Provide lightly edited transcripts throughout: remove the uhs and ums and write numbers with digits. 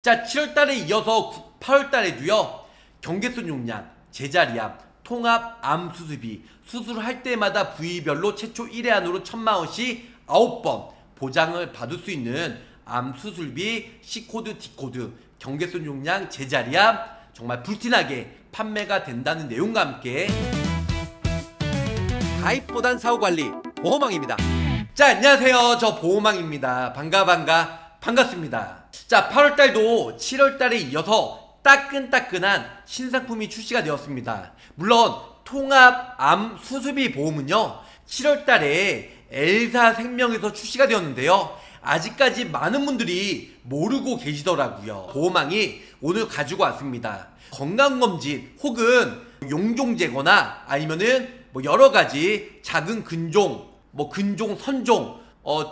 자, 7월달에 이어서 8월달에도요 경계선 용량, 제자리암, 통합 암 수술비 수술할 때마다 부위별로 최초 1회 안으로 1000만원씩 9번 보장을 받을 수 있는 암 수술비 C코드, D코드, 경계선 용량, 제자리암 정말 불티나게 판매가 된다는 내용과 함께 가입보단 사후관리 보호망입니다. 자, 안녕하세요. 저 보호망입니다. 반갑습니다. 자, 8월달도 7월달에 이어서 따끈따끈한 신상품이 출시가 되었습니다. 물론 통합암 수술비 보험은요 7월달에 L사생명에서 출시가 되었는데요, 아직까지 많은 분들이 모르고 계시더라고요. 보호망이 오늘 가지고 왔습니다. 건강검진 혹은 용종 제거나 아니면은 여러가지 작은 근종, 근종, 선종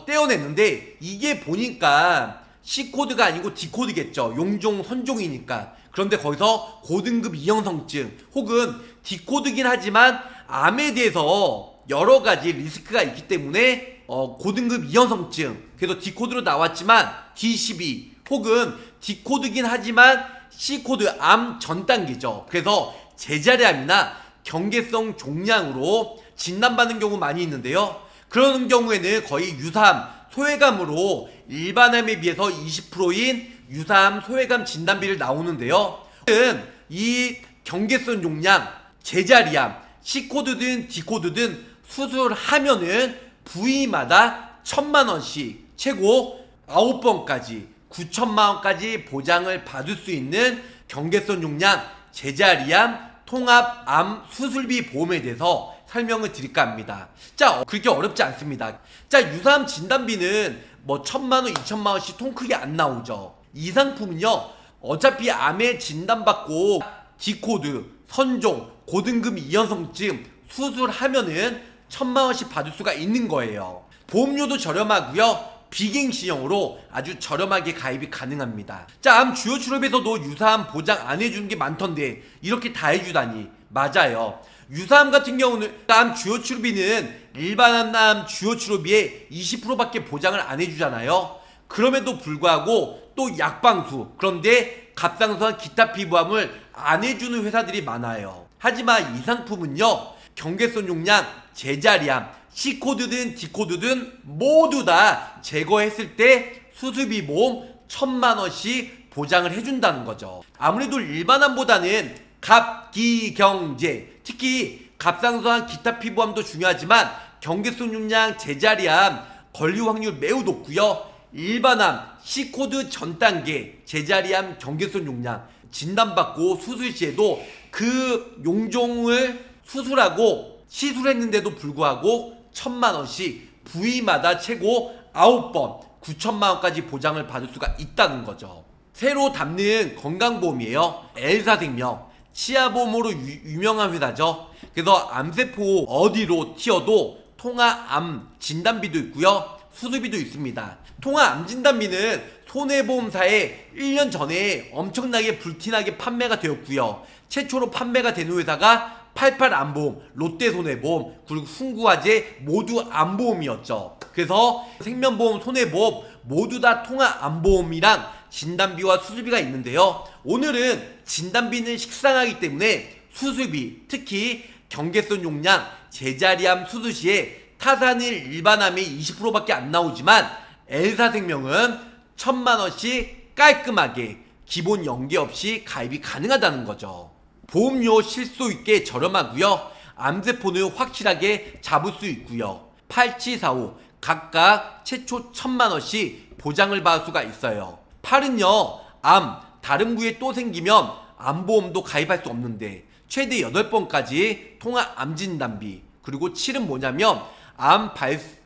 떼어냈는데, 이게 보니까 C코드가 아니고 D코드겠죠. 용종, 선종이니까. 그런데 거기서 고등급 이형성증 혹은 D코드긴 하지만 암에 대해서 여러가지 리스크가 있기 때문에 고등급 이형성증, 그래서 D코드로 나왔지만 D12 혹은 D코드긴 하지만 C코드 암 전 단계죠. 그래서 제자리암이나 경계성 종양으로 진단받는 경우 많이 있는데요, 그런 경우에는 거의 유사암, 소외감으로 일반암에 비해서 20%인 유사암, 소외감 진단비를 나오는데요, 이 경계선 용량, 제자리암, C코드든 D코드든 수술하면은 부위마다 1000만원씩 최고 9번까지 9천만원까지 보장을 받을 수 있는 경계선 용량, 제자리암, 통합암 수술비 보험에 대해서 설명을 드릴까 합니다. 자, 그렇게 어렵지 않습니다. 자, 유사암 진단비는 1000만원, 2000만원씩 통 크게 안 나오죠. 이 상품은요 어차피 암에 진단받고 D코드, 선종, 고등급 이형성증 수술하면은 1000만원씩 받을 수가 있는 거예요. 보험료도 저렴하고요, 비갱신형으로 아주 저렴하게 가입이 가능합니다. 자, 암 주요 출혈에서도 유사암 보장 안 해주는 게 많던데 이렇게 다 해주다니. 맞아요. 유사암 같은 경우는 암 주요 출혈비는 일반암 주요 출혈비의 20%밖에 보장을 안 해주잖아요. 그럼에도 불구하고 또 약방수, 그런데 갑상선 기타 피부암을 안 해주는 회사들이 많아요. 하지만 이 상품은요 경계선 용량, 제자리암, C코드든 D코드든 모두 다 제거했을 때 수술비 보험 1000만원씩 보장을 해준다는 거죠. 아무래도 일반암보다는 갑, 기, 경제, 특히 갑상선 기타 피부암도 중요하지만 경계선 용량, 제자리암 걸릴 확률 매우 높고요, 일반암, C코드 전 단계, 제자리암, 경계선 용량 진단받고 수술 시에도 그 용종을 수술하고 시술했는데도 불구하고 1000만원씩 부위마다 최고 9번 9천만원까지 보장을 받을 수가 있다는 거죠. 새로 담는 건강보험이에요. L사생명, 치아보험으로 유명한 회사죠. 그래서 암세포 어디로 튀어도 통합암 진단비도 있고요, 수술비도 있습니다. 통합암 진단비는 손해보험사에 1년 전에 엄청나게 불티나게 판매가 되었고요, 최초로 판매가 되는 회사가 88암보험, 롯데손해보험, 그리고 훈구화재 모두 암보험이었죠. 그래서 생명보험, 손해보험 모두 다 통합암보험이랑 진단비와 수술비가 있는데요, 오늘은 진단비는 식상하기 때문에 수술비, 특히 경계선 용량, 제자리암 수술 시에 타산일 일반암이 20%밖에 안 나오지만 L사생명은 1000만원씩 깔끔하게 기본 연계 없이 가입이 가능하다는 거죠. 보험료 실소 있게 저렴하고요, 암세포는 확실하게 잡을 수 있고요, 8745 각각 최초 1000만원씩 보장을 받을 수가 있어요. 8은요 암 다른 부위에 또 생기면 암보험도 가입할 수 없는데 최대 8번까지 통합암 진단비, 그리고 7은 뭐냐면 암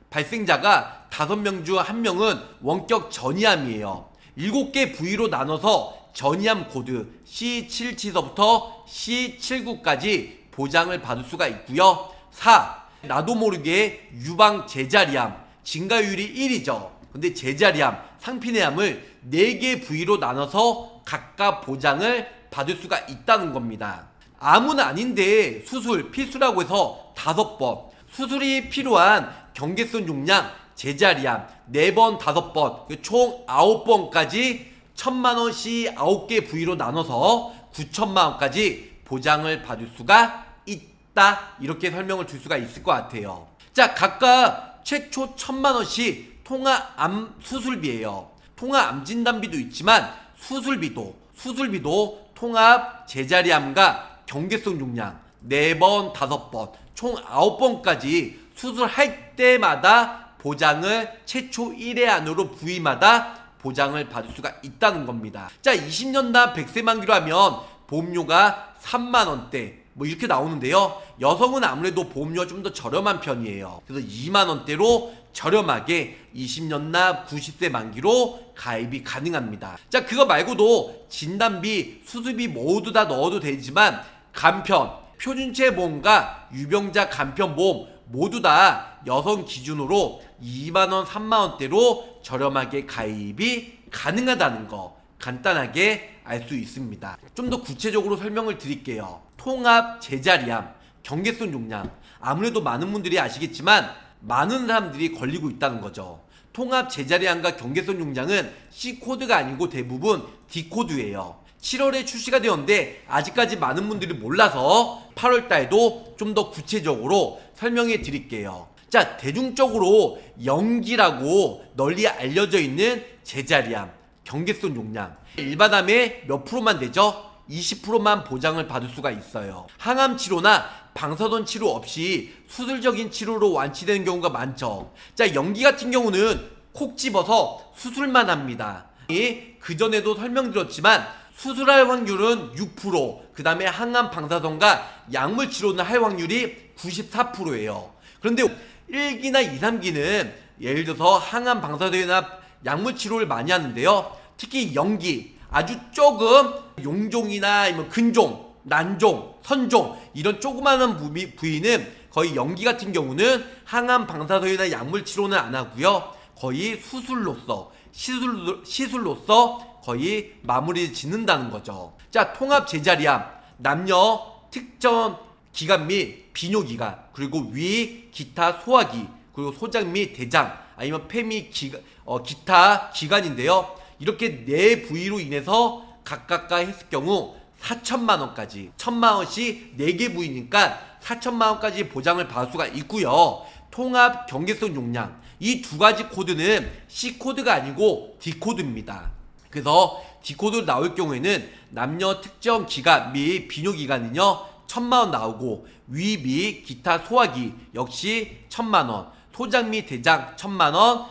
발생자가 5명 중 1명은 원격 전이암이에요. 7개 부위로 나눠서 전이암 코드 C77서부터 C79까지 보장을 받을 수가 있고요. 4. 나도 모르게 유방 제자리암 증가율이 1이죠. 근데 제자리암, 상피내암을 4개 부위로 나눠서 각각 보장을 받을 수가 있다는 겁니다. 암은 아닌데 수술 필수라고 해서 5번, 수술이 필요한 경계선 용량, 제자리암 4번, 5번, 총 9번까지 1000만원씩 9개 부위로 나눠서 9천만원까지 보장을 받을 수가 있다. 이렇게 설명을 줄 수가 있을 것 같아요. 자, 각각 최초 1000만원씩 통합암 수술비예요. 통합암 진단비도 있지만 수술비도 통합 제자리암과 경계성 종양 4번, 5번, 총 9번까지 수술할 때마다 보장을 최초 1회 안으로 부위마다 보장을 받을 수가 있다는 겁니다. 자, 20년당 100세 만기로 하면 보험료가 3만원대 뭐 이렇게 나오는데요. 여성은 아무래도 보험료가 좀 더 저렴한 편이에요. 그래서 2만원대로 저렴하게 20년납 90세 만기로 가입이 가능합니다. 자, 그거 말고도 진단비, 수술비 모두 다 넣어도 되지만 간편, 표준체 보험과 유병자 간편보험 모두 다 여성 기준으로 2만원, 3만원대로 저렴하게 가입이 가능하다는 거 간단하게 알 수 있습니다. 좀 더 구체적으로 설명을 드릴게요. 통합 제자리암, 경계성 종양, 아무래도 많은 분들이 아시겠지만 많은 사람들이 걸리고 있다는 거죠. 통합 제자리암과 경계성 종양은 C코드가 아니고 대부분 D코드예요. 7월에 출시가 되었는데 아직까지 많은 분들이 몰라서 8월달에도 좀 더 구체적으로 설명해 드릴게요. 자, 대중적으로 연기라고 널리 알려져 있는 제자리암, 경계성 종양, 일반암의 몇 프로만 되죠? 20%만 보장을 받을 수가 있어요. 항암 치료나 방사선 치료 없이 수술적인 치료로 완치되는 경우가 많죠. 자, 연기 같은 경우는 콕 집어서 수술만 합니다. 그전에도 설명드렸지만 수술할 확률은 6%, 그 다음에 항암 방사선과 약물 치료는 할 확률이 94%예요. 그런데 1기나 2, 3기는 예를 들어서 항암 방사선이나 약물 치료를 많이 하는데요. 특히 연기, 아주 조금 용종이나 아니면 근종, 난종, 선종 이런 조그마한 부위는 거의 연기 같은 경우는 항암 방사선이나 약물 치료는 안 하고요. 거의 시술로서 거의 마무리 짓는다는 거죠. 자, 통합 제자리암, 남녀 특정 기관 및 비뇨기관, 그리고 위, 기타 소화기, 그리고 소장 및 대장, 아니면 폐 및 기타 기관인데요. 이렇게 4부위로 인해서 각각 했을 경우 4천만원까지 1000만원씩 4개 부위니까 4천만원까지 보장을 받을 수가 있고요. 통합 경계성 종양, 이 두 가지 코드는 C코드가 아니고 D코드입니다. 그래서 D코드 나올 경우에는 남녀 특정 기관 및 비뇨기관은요 1000만원 나오고 위 및 기타 소화기 역시 1000만원, 소장 및 대장 1000만원,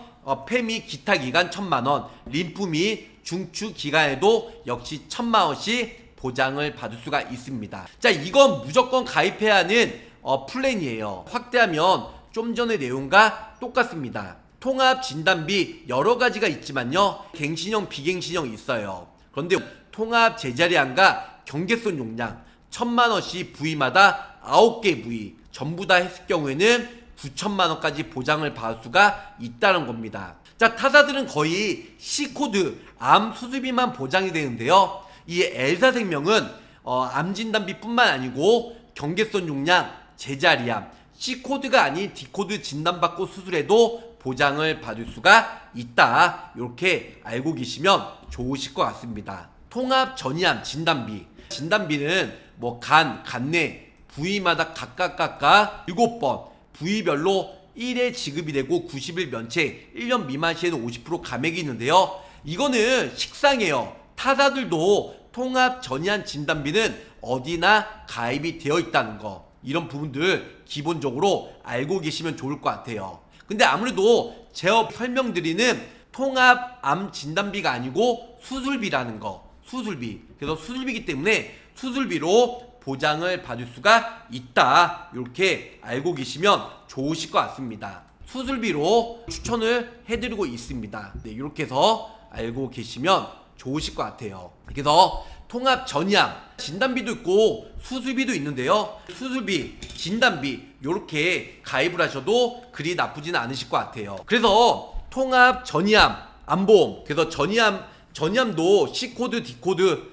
폐 및 기타 기관 1000만원, 림프 및 중추 기관에도 역시 1000만원씩 보장을 받을 수가 있습니다. 자, 이건 무조건 가입해야 하는 플랜이에요. 확대하면 좀 전의 내용과 똑같습니다. 통합 진단비 여러 가지가 있지만요. 갱신형, 비갱신형 있어요. 그런데 통합 제자리암과 경계성 종양 1000만원씩 부위마다 9개 부위 전부 다 했을 경우에는 9천만원까지 보장을 받을 수가 있다는 겁니다. 자, 타사들은 거의 C코드 암 수술비만 보장이 되는데요. 이 엘사생명은 암 진단비뿐만 아니고 경계성 종양, 제자리암, C코드가 아닌 D코드 진단받고 수술해도 보장을 받을 수가 있다. 이렇게 알고 계시면 좋으실 것 같습니다. 통합 전이암 진단비는 뭐 간내 부위마다 각각 7번 부위별로 1회 지급이 되고 90일 면책, 1년 미만 시에는 50% 감액이 있는데요. 이거는 식상해요. 타사들도 통합 전이암 진단비는 어디나 가입이 되어 있다는 거, 이런 부분들 기본적으로 알고 계시면 좋을 것 같아요. 근데 아무래도 제가 설명드리는 통합암 진단비가 아니고 수술비라는 거, 수술비. 그래서 수술비이기 때문에 수술비로 보장을 받을 수가 있다. 이렇게 알고 계시면 좋으실 것 같습니다. 수술비로 추천을 해드리고 있습니다. 네, 이렇게 해서 알고 계시면 좋으실 것 같아요. 그래서 통합 전이암 진단비도 있고 수술비도 있는데요. 수술비, 진단비 이렇게 가입을 하셔도 그리 나쁘지는 않으실 것 같아요. 그래서 통합 전이암 암보험, 그래서 전이암도 C코드, D코드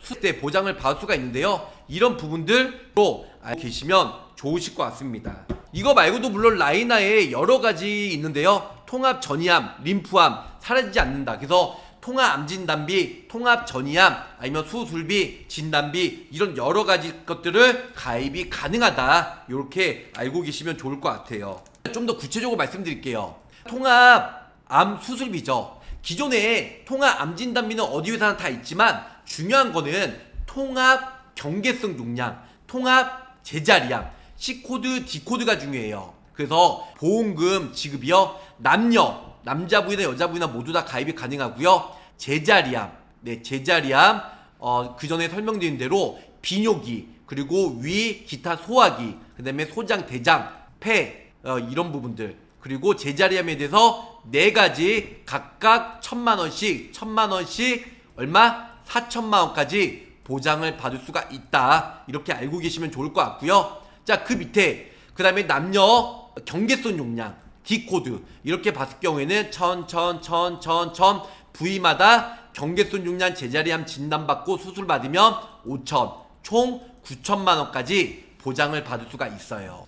수술 때 보장을 받을 수가 있는데요. 이런 부분들로 알고 계시면 좋으실 것 같습니다. 이거 말고도 물론 라이나에 여러 가지 있는데요. 통합 전이암, 림프암 사라지지 않는다. 그래서 통합암진단비, 통합전이암, 아니면 수술비, 진단비 이런 여러 가지 것들을 가입이 가능하다. 이렇게 알고 계시면 좋을 것 같아요. 좀 더 구체적으로 말씀드릴게요. 통합암 수술비죠. 기존에 통합암진단비는 어디 회사나 다 있지만 중요한 거는 통합 경계성 용량, 통합 제자리암, C코드, D코드가 중요해요. 그래서 보험금 지급이요. 남자 부위나 여자 부위나 모두 다 가입이 가능하고요. 제자리암, 네, 제자리암, 그 전에 설명드린 대로 비뇨기, 그리고 위, 기타 소화기, 그 다음에 소장, 대장, 폐, 이런 부분들, 그리고 제자리암에 대해서 4가지 각각 1,000만원씩 얼마? 4,000만원까지 보장을 받을 수가 있다. 이렇게 알고 계시면 좋을 것 같고요. 자, 그 밑에 그 다음에 남녀 경계선 용량 D코드 이렇게 봤을 경우에는 1,000 부위마다 경계선 용량 제자리암 진단받고 수술받으면 5,000 총 9,000만원까지 보장을 받을 수가 있어요.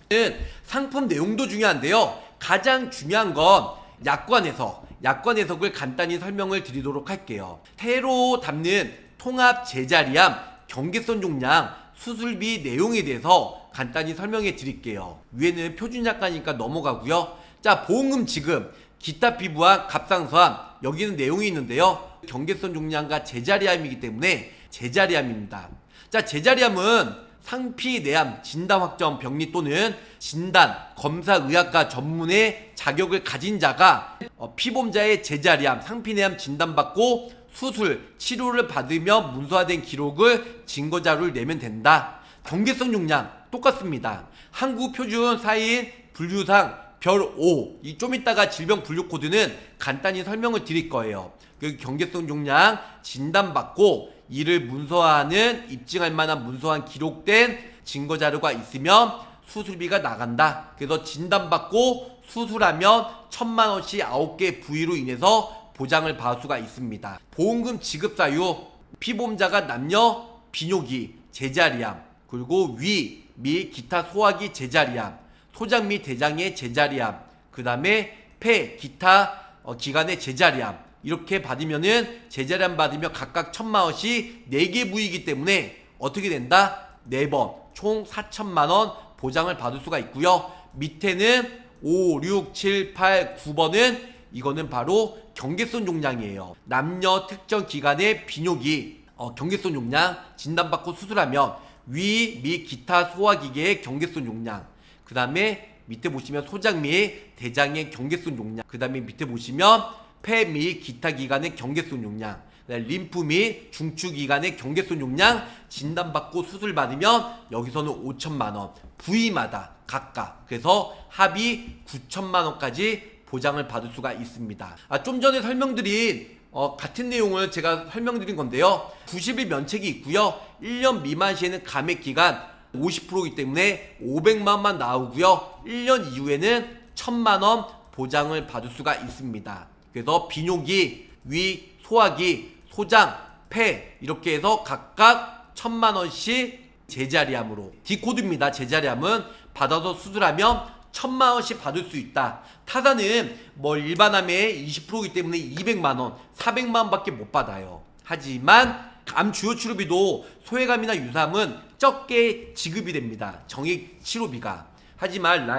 상품 내용도 중요한데요. 가장 중요한 건 약관 해석을 간단히 설명을 드리도록 할게요. 새로 담는 통합 제자리암 경계선 용량 수술비 내용에 대해서 간단히 설명해 드릴게요. 위에는 표준 약관이니까 넘어가고요. 자, 보험금 지급, 기타 피부암, 갑상선암 여기는 내용이 있는데요. 경계선 용량과 제자리암이기 때문에 제자리암입니다. 자, 제자리암은 상피내암 진단 확정 병리 또는 진단 검사의학과 전문의 자격을 가진 자가 피보험자의 제자리암 상피내암 진단받고 수술 치료를 받으며 문서화된 기록을 증거자료를 내면 된다. 경계선 용량 똑같습니다. 한국 표준 4인 분류상 별 5, 이 좀 이따가 질병 분류 코드는 간단히 설명을 드릴 거예요. 그 경계성 용량 진단받고 이를 문서화하는 입증할 만한 문서화한 기록된 증거자료가 있으면 수술비가 나간다. 그래서 진단받고 수술하면 1,000만원씩 9개 부위로 인해서 보장을 받을 수가 있습니다. 보험금 지급 사유, 피보험자가 남녀 비뇨기, 제자리암, 그리고 위 및 기타 소화기 제자리암, 소장 및 대장의 제자리암, 그 다음에 폐, 기타 기관의 제자리암 이렇게 받으면은 제자리암 받으면 각각 1,000만원씩 4개 부위이기 때문에 어떻게 된다? 4번 총 4,000만원 보장을 받을 수가 있고요. 밑에는 5, 6, 7, 8, 9번은 이거는 바로 경계선 용량이에요. 남녀 특정 기관의 비뇨기 경계선 용량 진단받고 수술하면 위 및 기타 소화기계의 경계선 용량, 그 다음에 밑에 보시면 소장 및 대장의 경계선 용량, 그 다음에 밑에 보시면 폐 및 기타 기관의 경계선 용량, 림프 및 중추기관의 경계선 용량 진단받고 수술받으면 여기서는 5,000만원 부위마다 각각, 그래서 합이 9,000만원까지 보장을 받을 수가 있습니다. 좀 전에 설명드린 같은 내용을 제가 설명드린 건데요. 90일 면책이 있고요. 1년 미만 시에는 감액기간 50%이기 때문에 500만원만 나오고요. 1년 이후에는 1,000만원 보장을 받을 수가 있습니다. 그래서 비뇨기, 위, 소화기, 소장, 폐 이렇게 해서 각각 1,000만원씩 제자리암으로 D코드입니다. 제자리암은 받아서 수술하면 1,000만원씩 받을 수 있다. 타사는 뭐 일반암의 20%이기 때문에 200만원, 400만원밖에 못 받아요. 하지만 암 주요 치료비도 소외감이나 유사암은 적게 지급이 됩니다. 정액 치료비가. 하지만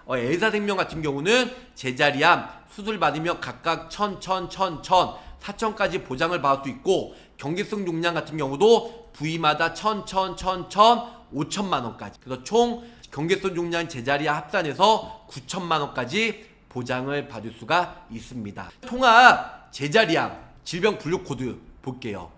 엘사생명 같은 경우는 제자리암 수술 받으면 각각 1,000, 4,000까지 보장을 받을 수 있고, 경계성 용량 같은 경우도 부위마다 1,000, 5,000만원까지. 그래서 총 경계선 용량 제자리암 합산해서 9,000만원까지 보장을 받을 수가 있습니다. 통합 제자리암 질병 분류 코드 볼게요.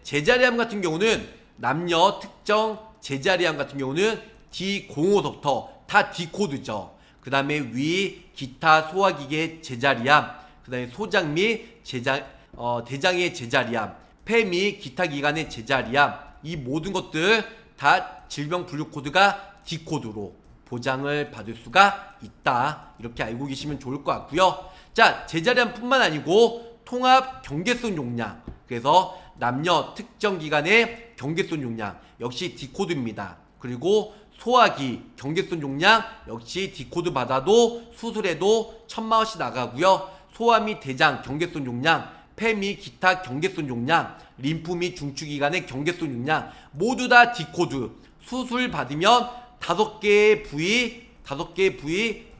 제자리암 같은 경우는 남녀 특정 제자리암 같은 경우는 D05부터 다 D코드죠. 그 다음에 위, 기타, 소화기계 제자리암, 그 다음에 소장 및 대장의 제자리암, 폐 및 기타 기관의 제자리암, 이 모든 것들 다 질병 분류 코드가 D코드로 보장을 받을 수가 있다. 이렇게 알고 계시면 좋을 것 같고요. 자, 제자리암 뿐만 아니고 통합 경계선 용량, 그래서 남녀 특정 기관의 경계선 용량 역시 D코드입니다. 그리고 소화기 경계선 용량 역시 D코드 받아도 수술해도 1,000만원씩 나가고요. 소화 및 대장 경계선 용량 폐 및 기타 경계선 용량, 림프 및 중추기관의 경계선 용량 모두 다 D코드. 수술 받으면 5개의 부위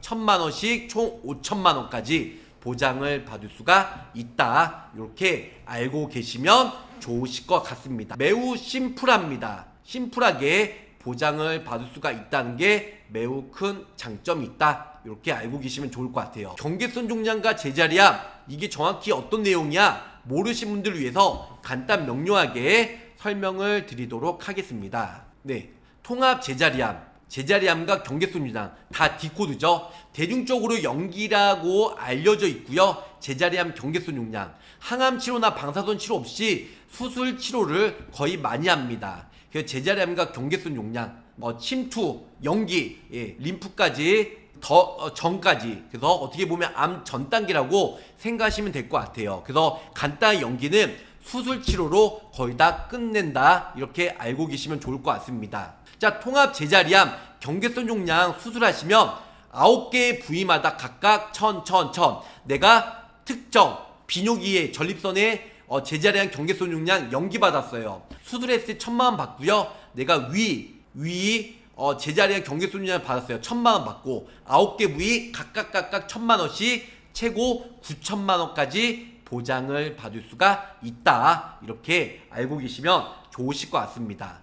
1,000만원씩 총 5천만원까지 보장을 받을 수가 있다. 이렇게 알고 계시면 좋으실 것 같습니다. 매우 심플합니다. 심플하게 보장을 받을 수가 있다는 게 매우 큰 장점이 있다. 이렇게 알고 계시면 좋을 것 같아요. 경계선 종양과 제자리암, 이게 정확히 어떤 내용이야 모르신 분들을 위해서 간단 명료하게 설명을 드리도록 하겠습니다. 네, 통합 제자리암과 경계선 종양 다 D코드죠. 대중적으로 연기라고 알려져 있고요. 제자리암, 경계선 종양, 항암 치료나 방사선 치료 없이 수술 치료를 거의 많이 합니다. 그래서 제자리암과 경계선 종양, 침투, 연기, 림프까지 전까지, 그래서 어떻게 보면 암 전 단계라고 생각하시면 될 것 같아요. 그래서 간단한 연기는 수술 치료로 거의 다 끝낸다. 이렇게 알고 계시면 좋을 것 같습니다. 자, 통합 제자리암, 경계선 종양 수술하시면 9개의 부위마다 각각 1,000, 내가 특정 비뇨기의 전립선에 제자리암 경계선 종양 연기받았어요. 수술했을 때 1,000만원 받고요. 내가 제자리암 경계선 종양 받았어요. 1,000만원 받고 9개 부위 각각 1,000만원씩 최고 9천만원까지 보장을 받을 수가 있다. 이렇게 알고 계시면 좋으실 것 같습니다.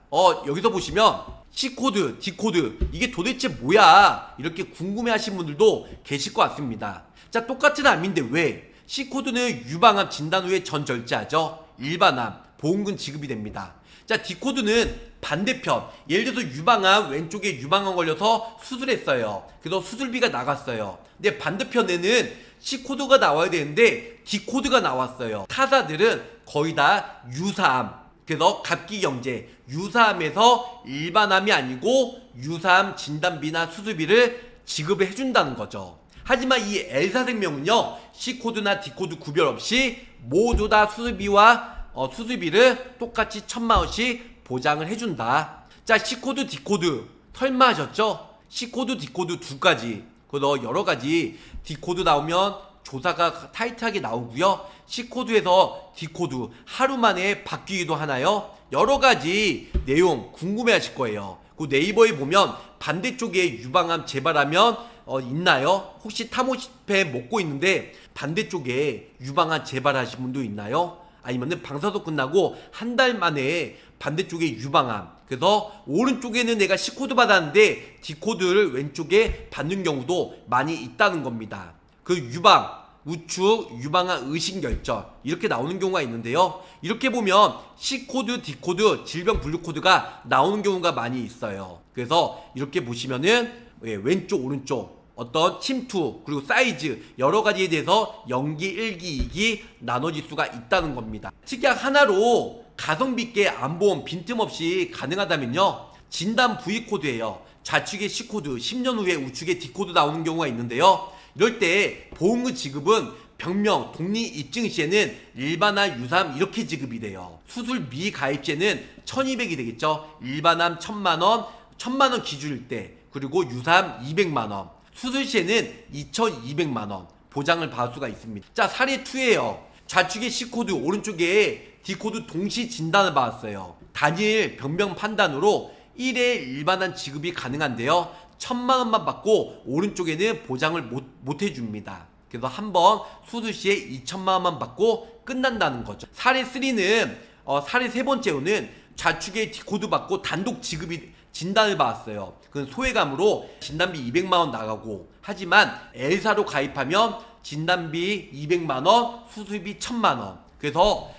여기서 보시면 C코드, D코드, 이게 도대체 뭐야? 이렇게 궁금해 하신 분들도 계실 것 같습니다. 자, 똑같은 암인데 왜? C코드는 유방암 진단 후에 전 절제하죠. 일반암, 보험금 지급이 됩니다. 자, D코드는 반대편, 예를 들어서 유방암, 왼쪽에 유방암 걸려서 수술했어요. 그래서 수술비가 나갔어요. 근데 반대편에는 C코드가 나와야 되는데 D코드가 나왔어요. 타사들은 거의 다 유사암, 그래서 갑기경제, 유사암에서 일반암이 아니고 유사암 진단비나 수술비를 지급을 해준다는 거죠. 하지만 이 L사생명은요, C코드나 D코드 구별 없이 모두 다 수술비를 똑같이 1,000만원씩 보장을 해준다. 자, C코드, D코드 설마 하셨죠? C코드, D코드 두 가지. 그래서 여러가지 D코드 나오면 조사가 타이트하게 나오고요. C코드에서 D코드 하루 만에 바뀌기도 하나요? 여러가지 내용 궁금해 하실 거예요. 그 네이버에 보면 반대쪽에 유방암 재발하면 있나요? 혹시 타모시페 먹고 있는데 반대쪽에 유방암 재발하신 분도 있나요? 아니면은 방사선 끝나고 한 달 만에 반대쪽에 유방암, 그래서 오른쪽에는 내가 C코드 받았는데 D코드를 왼쪽에 받는 경우도 많이 있다는 겁니다. 그 유방, 우측, 유방암 의심결정 이렇게 나오는 경우가 있는데요. 이렇게 보면 C코드, D코드, 질병 분류 코드가 나오는 경우가 많이 있어요. 그래서 이렇게 보시면은 왼쪽, 오른쪽 어떤 침투, 그리고 사이즈 여러 가지에 대해서 연기, 1기, 2기 나눠질 수가 있다는 겁니다. 특약 하나로 가성비 있게 암보험 빈틈없이 가능하다면요, 진단 부위 코드예요. 좌측에 C코드, 10년 후에 우측에 D코드 나오는 경우가 있는데요. 이럴 때 보험금 지급은 병명, 독립 입증 시에는 일반암, 유사암 이렇게 지급이 돼요. 수술 미가입 시에는 1,200이 되겠죠. 일반암 1,000만원, 1,000만원 기준일 때, 그리고 유사암 200만원, 수술 시에는 2,200만원 보장을 받을 수가 있습니다. 자, 사례 2예요. 좌측에 C코드, 오른쪽에 D코드 동시 진단을 받았어요. 단일 병명 판단으로 1회 일반암 지급이 가능한데요. 1,000만원만 받고 오른쪽에는 보장을 못 해줍니다. 그래서 한번 수술 시에 2,000만원만 받고 끝난다는 거죠. 사례 3는 사례 세 번째로는 좌측에 D코드 받고 단독 지급이 진단을 받았어요. 그건 소외감으로 진단비 200만원 나가고, 하지만 L사로 가입하면 진단비 200만원, 수술비 1,000만원. 그래서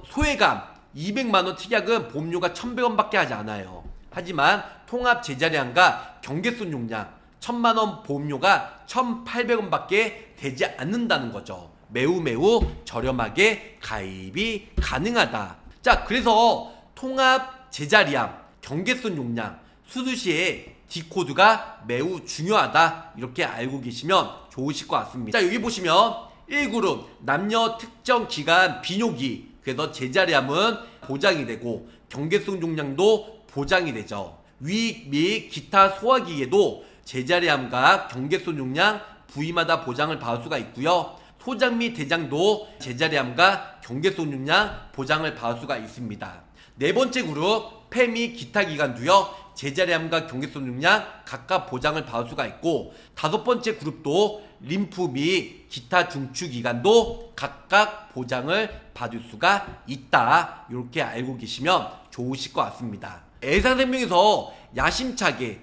소외감 200만원 특약은 보험료가 1,100원밖에 하지 않아요. 하지만 통합 제자리암과 경계선 용량 1,000만원 보험료가 1,800원밖에 되지 않는다는 거죠. 매우 저렴하게 가입이 가능하다. 자, 그래서 통합 제자리암, 경계선 용량 수술 시에 D코드가 매우 중요하다. 이렇게 알고 계시면 좋으실 것 같습니다. 자, 여기 보시면 1그룹 남녀 특정 기간 비뇨기, 그래서 제자리암은 보장이 되고 경계선 종양도 보장이 되죠. 위 및 기타 소화기에도 제자리암과 경계선 종양 부위마다 보장을 받을 수가 있고요. 소장 및 대장도 제자리함과 경계선 용량 보장을 받을 수가 있습니다. 네 번째 그룹 폐 및 기타 기관도요 제자리함과 경계선 용량 각각 보장을 받을 수가 있고, 다섯 번째 그룹도 림프 및 기타 중추 기관도 각각 보장을 받을 수가 있다. 이렇게 알고 계시면 좋으실 것 같습니다. 엘사생명에서 야심차게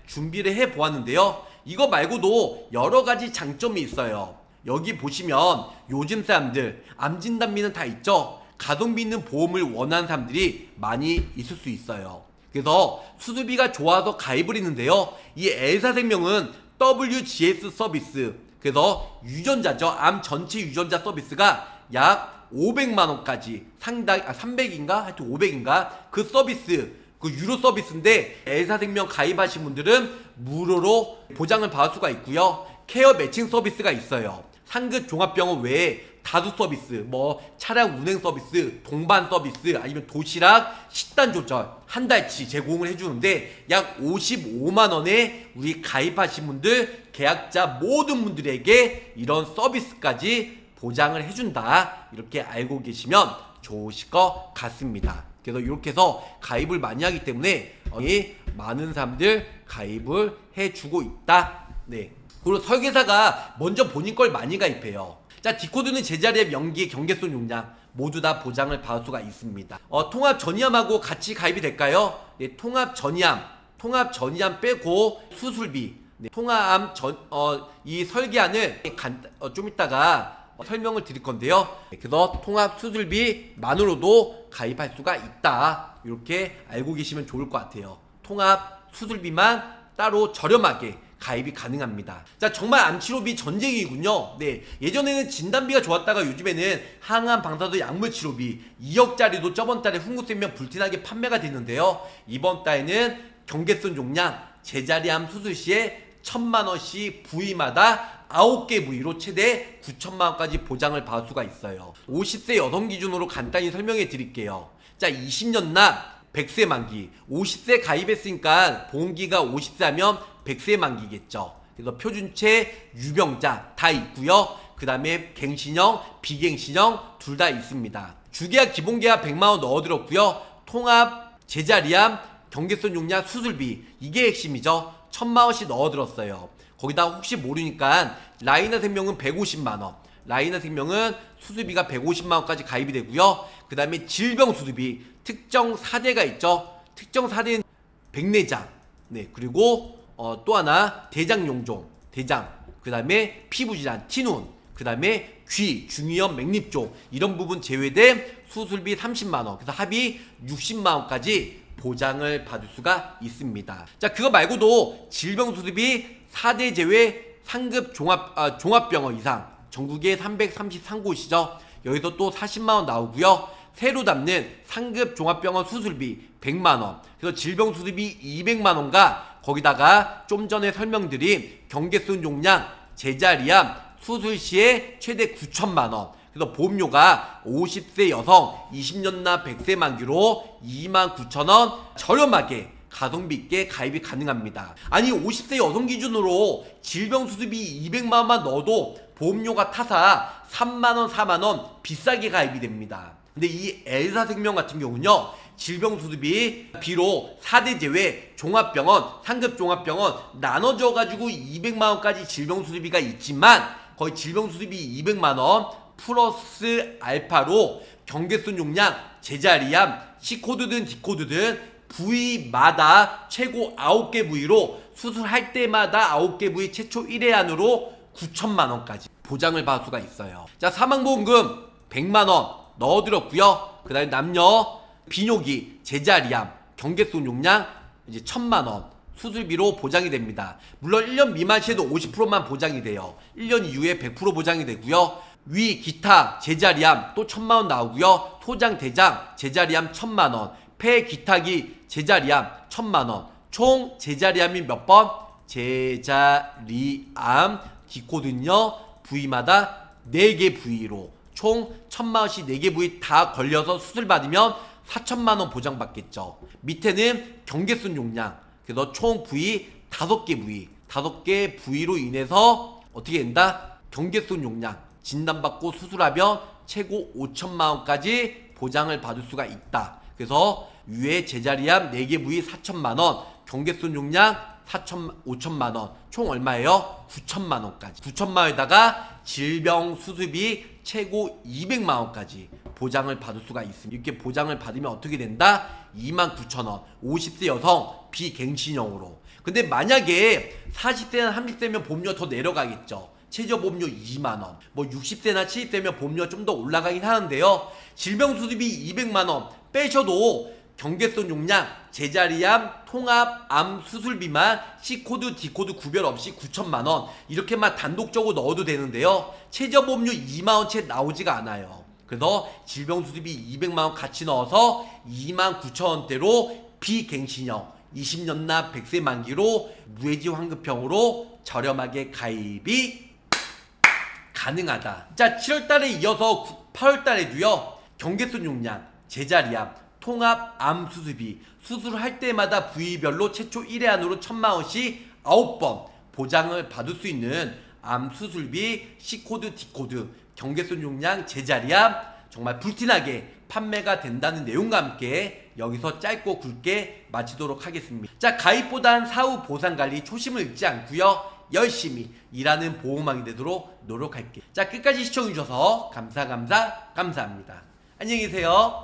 준비를 해 보았는데요, 이거 말고도 여러가지 장점이 있어요. 여기 보시면 요즘 사람들 암 진단비는 다 있죠. 가성비 있는 보험을 원하는 사람들이 많이 있을 수 있어요. 그래서 수술비가 좋아서 가입을 했는데요, 이 엘사생명은 WGS 서비스, 그래서 유전자죠, 암 전체 유전자 서비스가 약 500만원까지 상당 300인가 하여튼 500인가 그 서비스, 그 유료 서비스인데 엘사생명 가입하신 분들은 무료로 보장을 받을 수가 있고요. 케어 매칭 서비스가 있어요. 상급 종합병원 외에 다수 서비스, 뭐 차량 운행 서비스, 동반 서비스, 아니면 도시락 식단 조절 한 달치 제공을 해주는데 약 55만원에 우리 가입하신 분들, 계약자 모든 분들에게 이런 서비스까지 보장을 해준다. 이렇게 알고 계시면 좋으실 것 같습니다. 그래서 이렇게 해서 가입을 많이 하기 때문에 많은 사람들 가입을 해주고 있다. 네. 그리고 설계사가 먼저 본인 걸 많이 가입해요. 자, 디코드는 제자리의 명기, 경계선 용량 모두 다 보장을 받을 수가 있습니다. 통합 전이암하고 같이 가입이 될까요? 네, 통합 전이암 빼고 수술비, 네, 통합암 이 설계안을 좀 이따가 설명을 드릴 건데요. 그래서 통합 수술비만으로도 가입할 수가 있다. 이렇게 알고 계시면 좋을 것 같아요. 통합 수술비만 따로 저렴하게 가입이 가능합니다. 자, 정말 암치료비 전쟁이군요. 네, 예전에는 진단비가 좋았다가 요즘에는 항암 방사선 약물 치료비 2억짜리도 저번 달에 흥국생명 불티나게 판매가 됐는데요, 이번 달에는 경계선 용량 제자리암 수술 시에 1000만원씩 부위마다 9개 부위로 최대 9천만원까지 보장을 받을 수가 있어요. 50세 여성 기준으로 간단히 설명해 드릴게요. 자, 20년 납 100세 만기, 50세 가입했으니까 보험기가 50세 하면 100세 만기겠죠. 그래서 표준체, 유병자 다 있고요. 그 다음에 갱신형, 비갱신형 둘 다 있습니다. 주계약, 기본계약 100만원 넣어들었고요. 통합, 제자리암, 경계선 용량 수술비 이게 핵심이죠. 1000만원씩 넣어들었어요. 거기다 혹시 모르니까 라이나 생명은 150만원, 라이나 생명은 수술비가 150만원까지 가입이 되고요. 그 다음에 질병 수술비 특정 4대가 있죠. 특정 4대는 백내장, 네, 그리고 또 하나 대장용종, 대장, 그 다음에 피부질환, 티눈, 그 다음에 귀, 중이염, 맥립종 이런 부분 제외된 수술비 30만원, 그래서 합의 60만원까지 보장을 받을 수가 있습니다. 자, 그거 말고도 질병 수술비 4대 제외 상급 종합병원 이상 전국에 333곳이죠. 여기서 또 40만원 나오고요. 새로 담는 상급 종합병원 수술비 100만원, 그래서 질병 수술비 200만원과 거기다가 좀 전에 설명드린 경계선 용량 제자리암 수술 시에 최대 9천만원, 그래서 보험료가 50세 여성 20년 납 100세 만기로 29,000원 저렴하게 가성비 있게 가입이 가능합니다. 아니 50세 여성 기준으로 질병 수술비 200만원만 넣어도 보험료가 타사 3만원 4만원 비싸게 가입이 됩니다. 근데 이 엘사생명 같은 경우는요, 질병 수술비 비록 4대 제외 종합병원, 상급 종합병원 나눠져 가지고 200만원까지 질병 수술비가 있지만 거의 질병 수술비 200만원 플러스 알파로 경계선 용량 제자리암 C코드든 D코드든 부위마다 최고 9개 부위로 수술할 때마다 9개 부위 최초 1회 안으로 9천만원까지 보장을 받을 수가 있어요. 자, 사망보험금 100만원 넣어들었고요. 그 다음에 남녀 비뇨기 제자리암 경계선 용량 이제 1000만원 수술비로 보장이 됩니다. 물론 1년 미만 시에도 50%만 보장이 돼요. 1년 이후에 100% 보장이 되고요. 위 기타 제자리암 또 1000만원 나오고요. 소장 대장 제자리암 1000만원, 폐 기타기 제자리암 1000만원, 총 제자리암이 몇 번? 제자리암 D코드는요 부위마다 4개 부위로 총 1000만원씩 4개 부위 다 걸려서 수술 받으면 4000만원 보장받겠죠. 밑에는 경계선 용량, 그래서 총 부위 5개 부위, 5개 부위로 인해서 어떻게 된다? 경계선 용량 진단받고 수술하면 최고 5천만 원까지 보장을 받을 수가 있다. 그래서 위에 제자리암 4개 부위 4천만 원, 경계선 용량 5천만 원, 총 얼마예요? 9천만 원까지. 9천만 원에다가 질병 수술비 최고 200만 원까지 보장을 받을 수가 있습니다. 이렇게 보장을 받으면 어떻게 된다? 29,000원. 50세 여성 비갱신형으로. 근데 만약에 40세나 30세면 보험료 더 내려가겠죠. 최저보험료 2만원. 뭐 60세나 70세면 보험료가 좀 더 올라가긴 하는데요. 질병수술비 200만원 빼셔도 경계선 용량, 제자리암, 통합, 암 수술비만 C코드, D코드 구별 없이 9천만원 이렇게만 단독적으로 넣어도 되는데요. 최저보험료 2만원 채 나오지가 않아요. 그래서 질병수술비 200만원 같이 넣어서 29,000원대로 비갱신형 20년 납 100세 만기로 무해지 환급형으로 저렴하게 가입이 가능하다. 자, 7월달에 이어서 8월달에도요. 경계선 용량, 제자리암, 통합, 암 수술비 수술할 때마다 부위별로 최초 1회 안으로 1,000만 원씩 9번 보장을 받을 수 있는 암 수술비 C코드, D코드, 경계선 용량, 제자리암 정말 불티나게 판매가 된다는 내용과 함께 여기서 짧고 굵게 마치도록 하겠습니다. 자, 가입보단 사후 보상관리 초심을 잃지 않고요. 열심히 일하는 보호망이 되도록 노력할게요. 자, 끝까지 시청해주셔서 감사합니다. 안녕히 계세요.